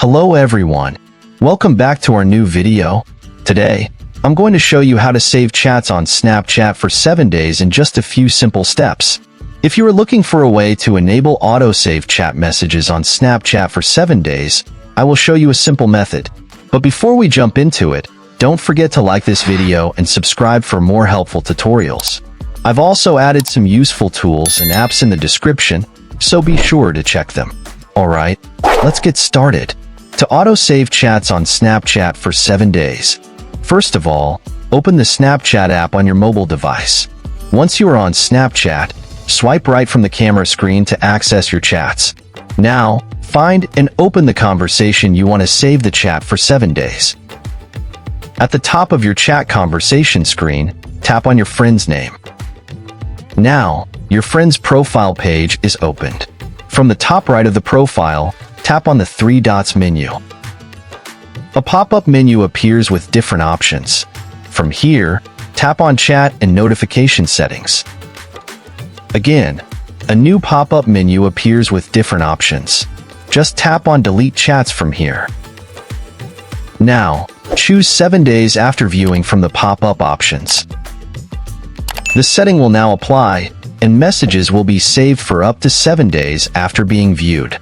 Hello everyone. Welcome back to our new video. Today, I'm going to show you how to save chats on Snapchat for 7 days in just a few simple steps. If you are looking for a way to enable autosave chat messages on Snapchat for 7 days, I will show you a simple method. But before we jump into it, don't forget to like this video and subscribe for more helpful tutorials. I've also added some useful tools and apps in the description, so be sure to check them. Alright, let's get started. To autosave chats on Snapchat for 7 days. First of all, open the Snapchat app on your mobile device. Once you are on Snapchat, swipe right from the camera screen to access your chats. Now, find and open the conversation you want to save the chat for 7 days. At the top of your chat conversation screen, tap on your friend's name. Now, your friend's profile page is opened. From the top right of the profile, tap on the 3 dots menu. A pop-up menu appears with different options. From here, tap on Chat and Notification Settings. Again, a new pop-up menu appears with different options. Just tap on Delete Chats from here. Now, choose 7 days after viewing from the pop-up options. The setting will now apply, and messages will be saved for up to 7 days after being viewed.